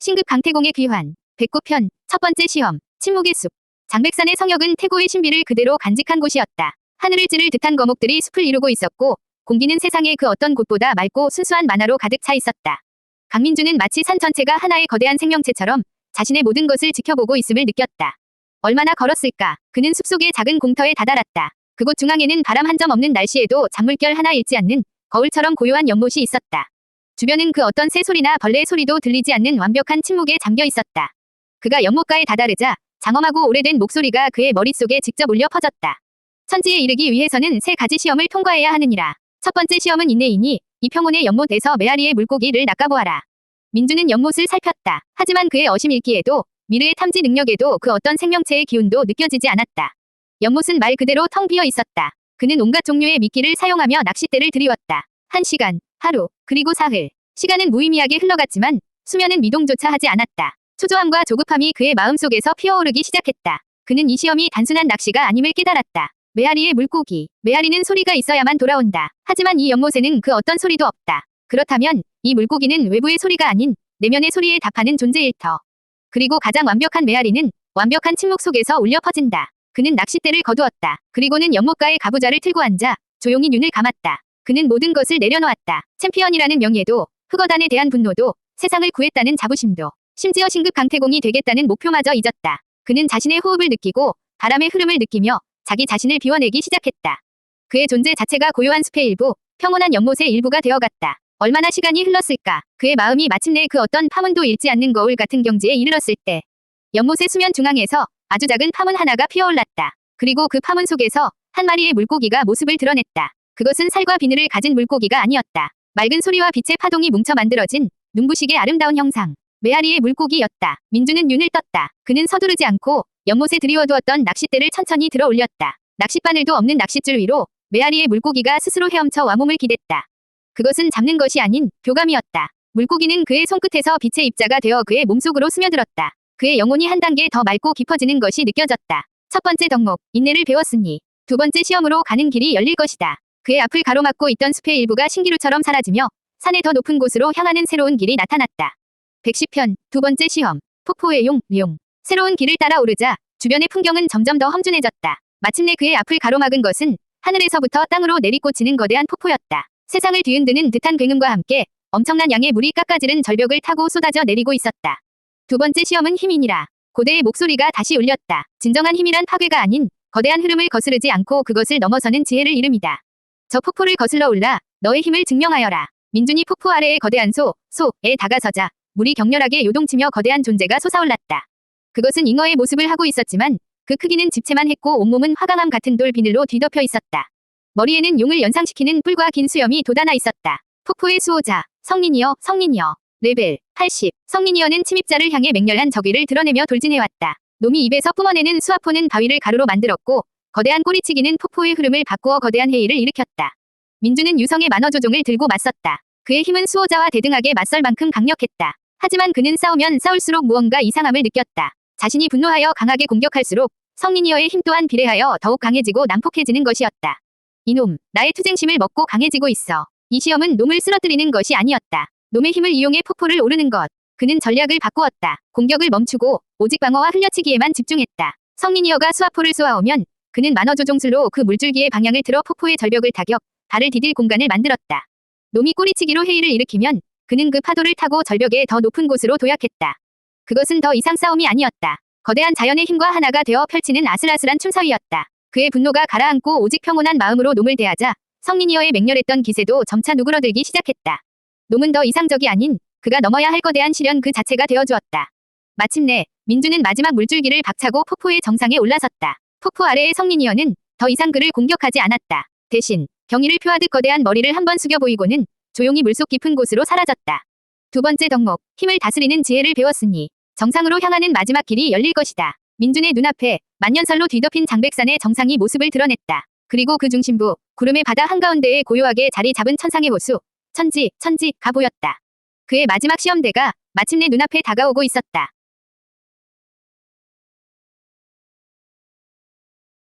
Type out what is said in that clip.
신급 강태공의 귀환. 백구편. 첫 번째 시험. 침묵의 숲. 장백산의 성역은 태고의 신비를 그대로 간직한 곳이었다. 하늘을 찌를 듯한 거목들이 숲을 이루고 있었고 공기는 세상의 그 어떤 곳보다 맑고 순수한 만화로 가득 차 있었다. 강민주는 마치 산 전체가 하나의 거대한 생명체처럼 자신의 모든 것을 지켜보고 있음을 느꼈다. 얼마나 걸었을까. 그는 숲속의 작은 공터에 다다랐다. 그곳 중앙에는 바람 한 점 없는 날씨에도 잔물결 하나 잃지 않는 거울처럼 고요한 연못이 있었다. 주변은 그 어떤 새소리나 벌레의 소리도 들리지 않는 완벽한 침묵에 잠겨 있었다. 그가 연못가에 다다르자 장엄하고 오래된 목소리가 그의 머릿속에 직접 울려 퍼졌다. 천지에 이르기 위해서는 세 가지 시험을 통과해야 하느니라. 첫 번째 시험은 인내이니 이 평온의 연못에서 메아리의 물고기를 낚아보아라. 민주는 연못을 살폈다. 하지만 그의 어심일기에도 미르의 탐지 능력에도 그 어떤 생명체의 기운도 느껴지지 않았다. 연못은 말 그대로 텅 비어 있었다. 그는 온갖 종류의 미끼를 사용하며 낚싯대를 들이웠다. 1시간, 하루, 그리고 사흘. 시간은 무의미하게 흘러갔지만 수면은 미동조차 하지 않았다. 초조함과 조급함이 그의 마음속에서 피어오르기 시작했다. 그는 이 시험이 단순한 낚시가 아님을 깨달았다. 메아리의 물고기. 메아리는 소리가 있어야만 돌아온다. 하지만 이 연못에는 그 어떤 소리도 없다. 그렇다면 이 물고기는 외부의 소리가 아닌 내면의 소리에 답하는 존재일 터. 그리고 가장 완벽한 메아리는 완벽한 침묵 속에서 울려 퍼진다. 그는 낚싯대를 거두었다. 그리고는 연못가에 가부좌를 틀고 앉아 조용히 눈을 감았다. 그는 모든 것을 내려놓았다. 챔피언이라는 명예도, 흑어단에 대한 분노도, 세상을 구했다는 자부심도, 심지어 신급 강태공이 되겠다는 목표마저 잊었다. 그는 자신의 호흡을 느끼고 바람의 흐름을 느끼며 자기 자신을 비워내기 시작했다. 그의 존재 자체가 고요한 숲의 일부, 평온한 연못의 일부가 되어갔다. 얼마나 시간이 흘렀을까. 그의 마음이 마침내 그 어떤 파문도 잃지 않는 거울 같은 경지에 이르렀을 때 연못의 수면 중앙에서 아주 작은 파문 하나가 피어올랐다. 그리고 그 파문 속에서 한 마리의 물고기가 모습을 드러냈다. 그것은 살과 비늘을 가진 물고기가 아니었다. 맑은 소리와 빛의 파동이 뭉쳐 만들어진 눈부시게 아름다운 형상. 메아리의 물고기였다. 민주는 눈을 떴다. 그는 서두르지 않고 연못에 들이워두었던 낚싯대를 천천히 들어 올렸다. 낚싯바늘도 없는 낚싯줄 위로 메아리의 물고기가 스스로 헤엄쳐 와 몸을 기댔다. 그것은 잡는 것이 아닌 교감이었다. 물고기는 그의 손끝에서 빛의 입자가 되어 그의 몸속으로 스며들었다. 그의 영혼이 한 단계 더 맑고 깊어지는 것이 느껴졌다. 첫 번째 덕목, 인내를 배웠으니 두 번째 시험으로 가는 길이 열릴 것이다. 그의 앞을 가로막고 있던 숲의 일부가 신기루처럼 사라지며 산의 더 높은 곳으로 향하는 새로운 길이 나타났다. 110편, 두 번째 시험, 폭포의 용. 새로운 길을 따라 오르자 주변의 풍경은 점점 더 험준해졌다. 마침내 그의 앞을 가로막은 것은 하늘에서부터 땅으로 내리꽂히는 거대한 폭포였다. 세상을 뒤흔드는 듯한 굉음과 함께 엄청난 양의 물이 깎아지른 절벽을 타고 쏟아져 내리고 있었다. 두 번째 시험은 힘이니라. 고대의 목소리가 다시 울렸다. 진정한 힘이란 파괴가 아닌 거대한 흐름을 거스르지 않고 그것을 넘어서는 지혜를 이름이다. 저 폭포를 거슬러 올라 너의 힘을 증명하여라. 민준이 폭포 아래의 거대한 소에 다가서자 물이 격렬하게 요동치며 거대한 존재가 솟아올랐다. 그것은 잉어의 모습을 하고 있었지만 그 크기는 집채만 했고 온몸은 화강암 같은 돌 비늘로 뒤덮여 있었다. 머리에는 용을 연상시키는 뿔과 긴 수염이 돋아나 있었다. 폭포의 수호자, 성린이여. 레벨 80. 성린이여는 침입자를 향해 맹렬한 적의를 드러내며 돌진해왔다. 놈이 입에서 뿜어내는 수화포는 바위를 가루로 만들었고 거대한 꼬리치기는 폭포의 흐름을 바꾸어 거대한 해일을 일으켰다. 민주는 유성의 만화조종을 들고 맞섰다. 그의 힘은 수호자와 대등하게 맞설 만큼 강력했다. 하지만 그는 싸우면 싸울수록 무언가 이상함을 느꼈다. 자신이 분노하여 강하게 공격할수록 성린이여의 힘 또한 비례하여 더욱 강해지고 난폭해지는 것이었다. 이놈, 나의 투쟁심을 먹고 강해지고 있어. 이 시험은 놈을 쓰러뜨리는 것이 아니었다. 놈의 힘을 이용해 폭포를 오르는 것. 그는 전략을 바꾸었다. 공격을 멈추고 오직 방어와 흘려치기에만 집중했다. 성린이여가 수화포를 쏘아오면 그는 만화조종술로 그 물줄기의 방향을 틀어 폭포의 절벽을 타격, 발을 디딜 공간을 만들었다. 놈이 꼬리치기로 해일을 일으키면 그는 그 파도를 타고 절벽의 더 높은 곳으로 도약했다. 그것은 더 이상 싸움이 아니었다. 거대한 자연의 힘과 하나가 되어 펼치는 아슬아슬한 춤사위였다. 그의 분노가 가라앉고 오직 평온한 마음으로 놈을 대하자 성린이여의 맹렬했던 기세도 점차 누그러들기 시작했다. 놈은 더 이상적이 아닌 그가 넘어야 할 거대한 시련 그 자체가 되어주었다. 마침내 민주는 마지막 물줄기를 박차고 폭포의 정상에 올라섰다. 폭포 아래의 성린이여는 더 이상 그를 공격하지 않았다. 대신 경의를 표하듯 거대한 머리를 한번 숙여 보이고는 조용히 물속 깊은 곳으로 사라졌다. 두 번째 덕목, 힘을 다스리는 지혜를 배웠으니 정상으로 향하는 마지막 길이 열릴 것이다. 민준의 눈앞에 만년설로 뒤덮인 장백산의 정상이 모습을 드러냈다. 그리고 그 중심부, 구름의 바다 한가운데에 고요하게 자리 잡은 천상의 호수, 천지가 보였다. 그의 마지막 시험대가 마침내 눈앞에 다가오고 있었다.